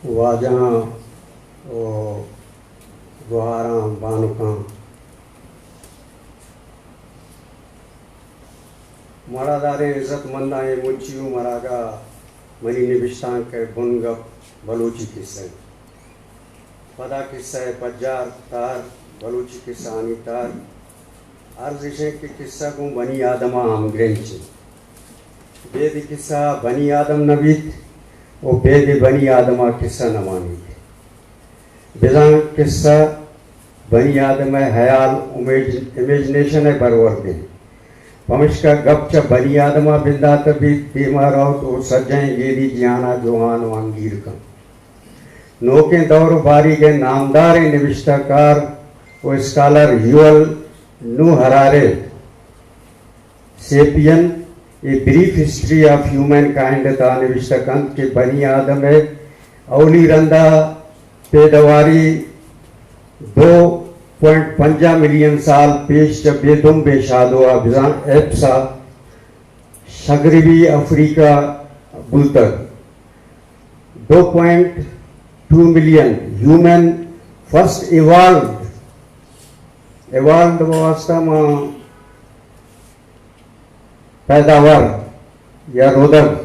वाजहाँ ओ गुहारा बानुका मरादारे इज्जतमंदाए मुंशियों मरागा money निबिश्तान के बुनगप बलूची किस्से पदा किस्सा पज्जार तार बलूची किस्सा आनी तार अर्जिशे के किस्सा को बनी आदमा हम ग्रेंची बेद किस्सा बनी आदम नबीत वो बेद बनी आदमा किस्सा नमानी बेजान किस्सा बनी आदम है हयाल इमेजिनेशन है बरवर्दे पमिश्का गपचा बनी आदमा बिंदा तभी बीमार हो तो सज्जाएं गेदी जियाना जोहान वांगीर का नोके दौर बारी के नामदार निविष्टाकार वो स्कॉलर यूएल नू Harare sapien a brief history of human kind था निविष्टकंत के बनी आदम है अवली रंदा पैदावारी 2.5 मिलियन साल पेश जब बेदुम बेशादो अभिजान एप्सा शगरीबी अफ्रीका बुलतक 2.2 मिलियन ह्यूमन फर्स्ट इवॉल्व वास्ता में पैदावार या रोदक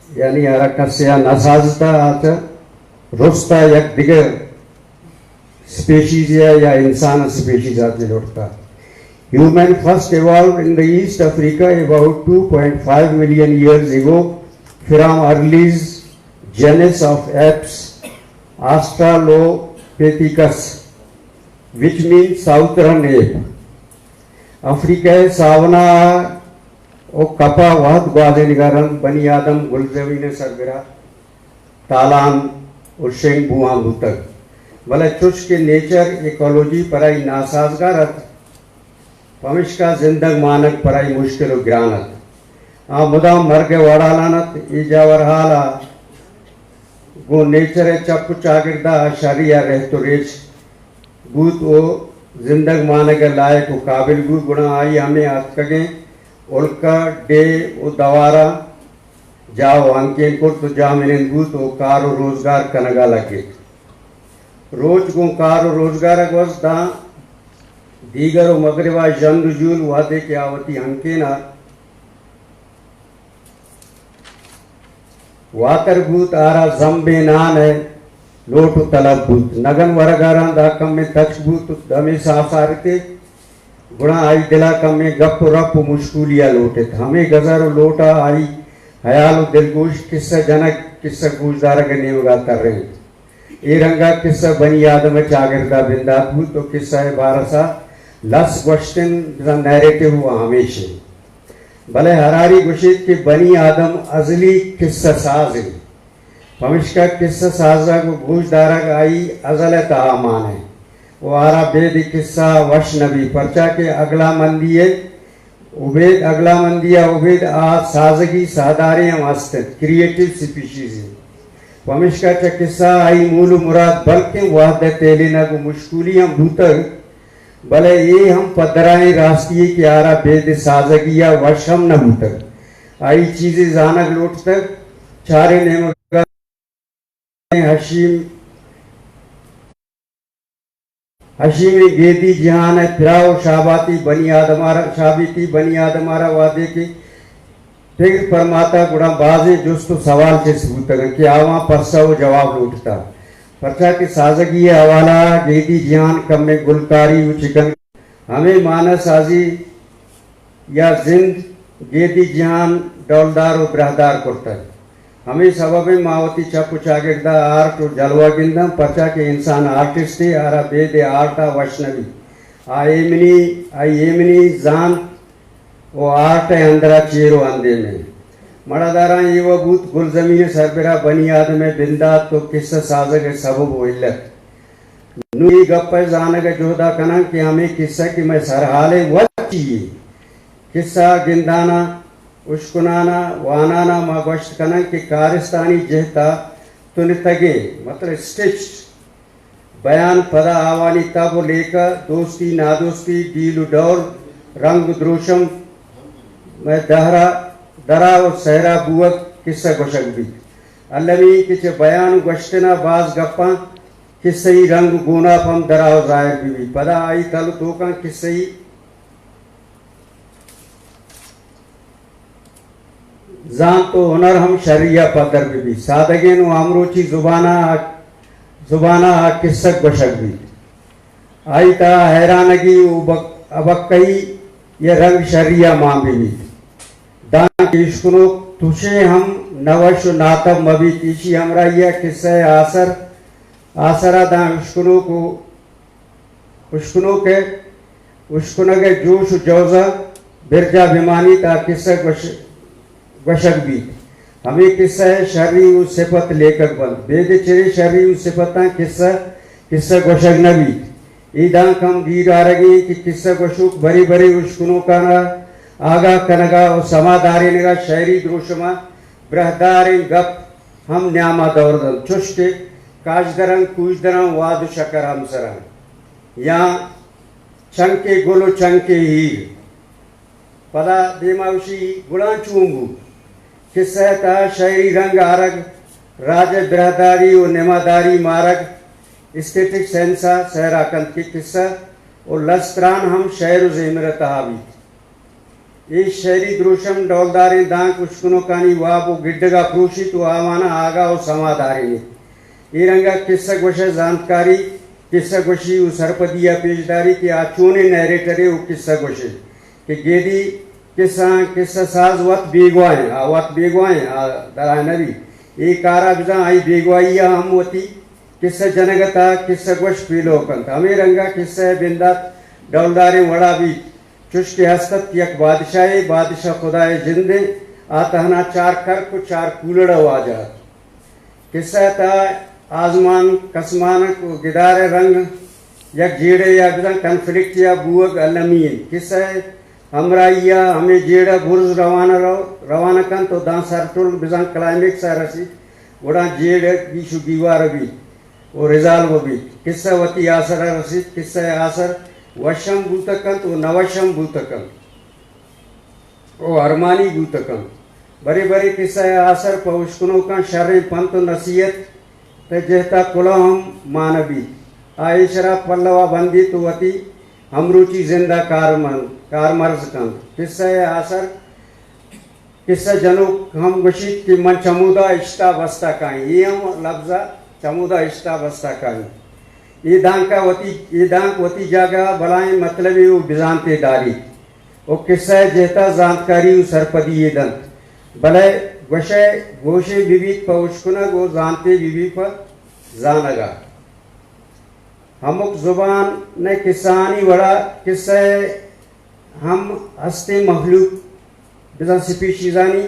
यानी अरकस्या नसाजता आचा रोस्ता यक दिगर स्पीशीज या इंसान स्पीशीज आते जोड़ता human first evolve in the east Africa about 2.5 million years ago from अर्लीज genus of apes Australopithecus which means southern ape Africa सावना ओ कपा वहद ग्वादे निगारन बनी आदम गुलजवी ने सरगरा तालान उशेंग बुआ भूतक भले चुश के नेचर इकोलॉजी पराई नासाजगार पमिश का जिंदग मानक पराई मुश्किल ग्रानत आ मुदा मर के वड़ालानत ईजावर हाला गो नेचर चप चागिरदा शरिया रहतो रेच गूत ओ जिंदग माने के लायक को काबिल गु गुणा आई हमें आत्कगे उल्का डे ओ दवारा जाओ अंके को तो जा मिलन गु तो कारो रोजगार कनगा लगे रोज को कारो रोजगार गोस्ता दीगर मगरिबा जंद जूल वादे के आवती अंके ना वातर भूत आरा जम्बे नान है लोट तलब भूत नगन वरगारा दाकम में तक्ष भूत दमे साफारते गुणा आई दिला कम में गप रप मुश्कुलिया लोटे हमें गजर लोटा आई हयाल दिलगोश किस्सा जनक किस्सा गुजदारा के निवगा कर रहे ए रंगा किस्सा बनी आदम चागिरदा बिंदा भूत तो किस्सा है बारसा लस क्वेश्चन नैरेटिव हुआ हमेशा भले हरारी गुशीद की बनी आदम अजली किस्सा साज है पमिश्का किस्सा साजा को गुजदारा का आई अजल तामान है वो आरा बेद किस्सा वश नबी परचा के अगला मंदिये उबेद अगला मंदिया उबेद आ साजगी सादारे मस्त क्रिएटिव स्पीशीज है पमिश्का का किस्सा आई मूल मुराद बल्कि वादे तेलिना को मुश्कुलियां भूतर भले ये हम पदराए राष्ट्रीय के आरा बेद साजगिया वशम न भूतर आई चीजें जानक लोट तक चारे नेम हशीमी गेदी जहान है फिराओ शाबाती बनी आदमारा वादे की फिर परमाता गुड़ा बाजे जुस्तु सवाल से सबूत कि आवा परसा वो जवाब लूटता परचा की साजगी हवाला गेदी जहान कम में गुलकारी चिकन हमें मानस आजी या जिंद गेदी जहान डौलदार और ब्रहदार करता है हमें सबब मावती चपु चागिरदा आर्ट और जलवा गिंदम परचा के इंसान आर्टिस्ट थे आरा बेद आर्टा वैष्णवी आयेमनी जान वो आर्ट है अंदरा चेरो अंदे में मड़ादारा ये वो भूत गुलजमी सरबरा बनी आदम में बिंदा तो किस्सा साजग सबब इल्लत नुई गप जानग जोदा कना कि हमें किस्सा की मैं सरहाले वच्ची किस्सा गिंदाना उश्कुनाना वानाना मागोश्त कना कि कारिस्तानी जहता तुनितगे मतलब स्टिच्ड बयान पदा आवानी तब लेकर दोस्ती नादोस्ती डील डौल रंग द्रोशम मैं दहरा दरा और सहरा बुवत किस्सा गोशक भी अल्लमी किच बयान गश्तना बाज गप्पा किस्सई रंग गोना पम दराव जाहिर भी पदा आई तल तो का किस्सई जान तो हुनर हम शरिया पदर भी सादगेन आमरोची जुबाना किस्सक गोशक भी आई ता हैरानगी अबकई ये रंग शरिया मां भी दान इश्कुनो तुझे हम नवश नातब मबी तीशी हमरा यह किस्से आसरा दान उश्कुनो के जोश जोजा बिरजा भिमानी ता किस्से गशक भी हमें किस्सा है शर्री उस सिफत लेकर बंद बेदे चरे शर्री उस सिफता किस्सा गशक नबी ईदा कम गीर आ रही कि किस्सा गशुक बरी बरी उश्कुनो का ना आगा कनगा और समादारी निगा शहरी द्रोशमा ब्रहदारी गप हम न्यामा दौरदन चुष्टे काशदरंग कुशदरंग वाद शकर हम सरंग यहाँ चंके गुलो चंके हीर पदा देमावशी गुलां चूंगू किस्सा ता शहरी रंग आरग राज ब्रहदारी और नेमादारी मारग स्टेटिक सेंसा सहरा कंत की किस्सा और लस्त्रान हम शहर ज़ेमरत हावी ये शहरी द्रोशम डौलदारी दांक उश्कुनो कानी वाबो गिड्डगा प्रूशी तो आवाना आगा और समादारी ने ये रंगा किस्सा गोशा जानकारी किस्सा गोशी उ सरपदिया पेशदारी के आचूने नैरेटरे उ किस्सा गोशे कि गेदी किस्सा साज वत बेगवाए दरा नबी ये कारा बिजा आई बेगवाइया हम वती किस्सा जनगता किस्सा गोश पीलो कंत हमें रंगा किस्सा बिंदात डौलदारी वड़ा भी चुष्ट हस्तत यक बादशाह खुदाए जिंदे आतहना चार कर को चार कूलड़ा वाजा किस्सा ता आजमान कसमान को गिदारे रंग यक जेड़े या बिजा कन्फ्लिक्ट या बुअग अलमीन किस्सा हमराइया हमें जेड़ा बुर्ज रवाना कन तो दां सरटुल बिजा क्लाइमेक्स रसी वड़ा जेड़ की शुगीवार भी और रिजाल्व भी किस्सा वती आसर रसी किस्सा आसर वशम बूतकं तो नवशम बूतकं ओ अरमानी बूतकं बड़े बड़े किस्सा आसर पहुष्कुनों का शर्र पंत नसीहत ते जहता कुलम मानवी आयशरा पल्लवा बंदी तो वती हमरुचि जिंदा कारमर्ज कं किस्सा आसर किस्सा जनो हम गशीत की मन चमुदा इश्ता बस्ता का ये हम लफ्जा चमुदा इश्ता बस्ता का ईदांक वती जागा बलाएं मतलब वो बिजानते दारी वो किस्सा जहता जानकारी उ सरपदी दंत भले गोशे विविध पौष्कुना गो जानते विवि पर जानगा हमक जुबान ने किसानी वड़ा किस्सा हम हस्ते मखलूक बिजा स्पीशीजानी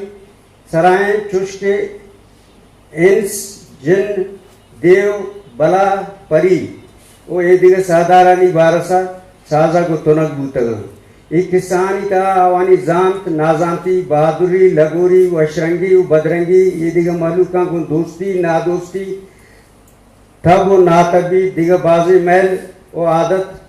सराय चुष्के इंस जिन देव बला परी ओ ये दिग साधारणी बारसा साजा को तुनक बूतगा एक किसानी का आवानी जानत नाजानती बहादुरी लगोरी वशरंगी बदरंगी ये दिग मलुका को दोस्ती नादोस्ती तब वो नातबी दिग बाजी मैल ओ आदत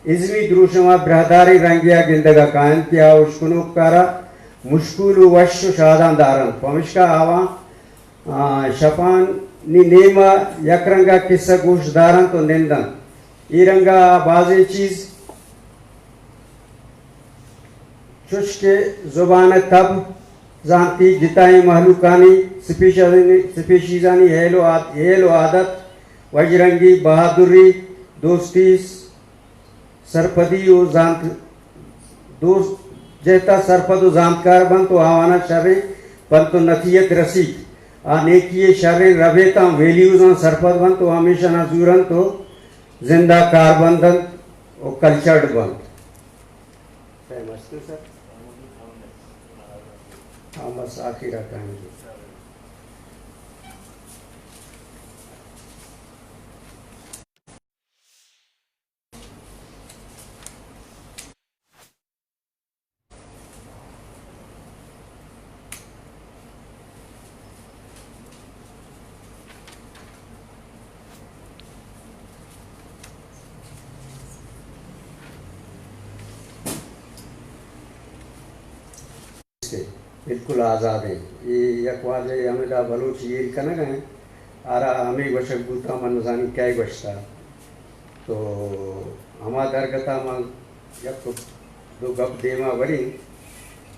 इजमी द्रुशमा ब्रहदारी रंगिया गिंदगा कायम किया उश्कुनो कारा मुश्कुल वश शादान दारन पमिश्का आवा शपान नी नेमा यकरंगा किस्सा गोशदारन तो निंदन इरंगा बाजे चीज चुष्के जुबान तब जानती जिताई महलूकानी स्पीशीजानी हेलो आदत वजरंगी बहादुरी दोस्ती सरपदी ओ जानत दोस्त जैता सरपद जानकार बन तो आवाना शर्रे पर तो नथियत रसी आनेकिए शर्रे रवेता वैल्यूज सरपद बन तो हमेशा नजूरन तो जिंदा कारबंधन और कल्चर्ड बंद सर हाँ बस आखिर कहेंगे बिल्कुल आज़ाद हैं। ये यकवाज हमेदा बलोच ये कन गए आरा हमें वशक बूता मन जानी क्या बचता तो हमा दरगता में यक दो गप देमा वरी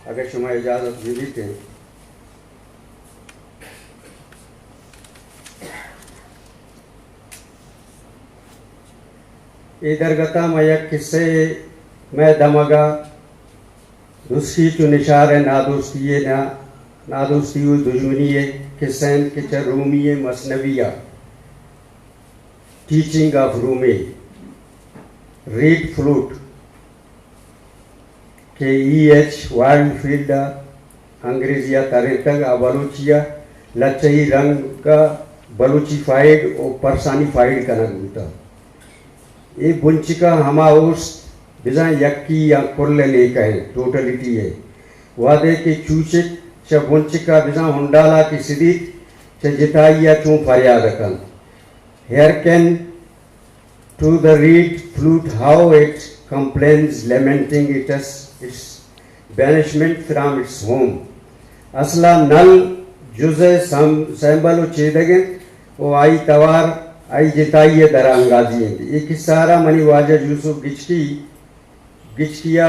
अगर शुमा इजाज़त भी थे। ये दरगता में यक किस्से मैं दमगा दुस्ती चु निशार है नादोस्ती ना नादोस्ती दुश्मनी है किसैन किचर रूमी है मसनविया teaching of Rumi reed flute के EH वाइल्ड फील्ड अंग्रेजिया तरेतग बलूचिया लचई रंग का बलूचिफाइड और परसानिफाइड का नगूता ये बुंचिका हमा उस बिजा यक्की या कुल्ले लेकर है टोटलिटी है वादे के चूचे च बुंचिका बिजा हुंडाला की सिदी च जिताइया चूं फरियाद कन hearken to the reed flute how it complains lamenting its banishment from its home असला नल जुज़े सैंबल चेदगे ओ आई तवार आई जिताइए दरांगाजी ये किसारा मनी वाजा यूसुफ गिचकिया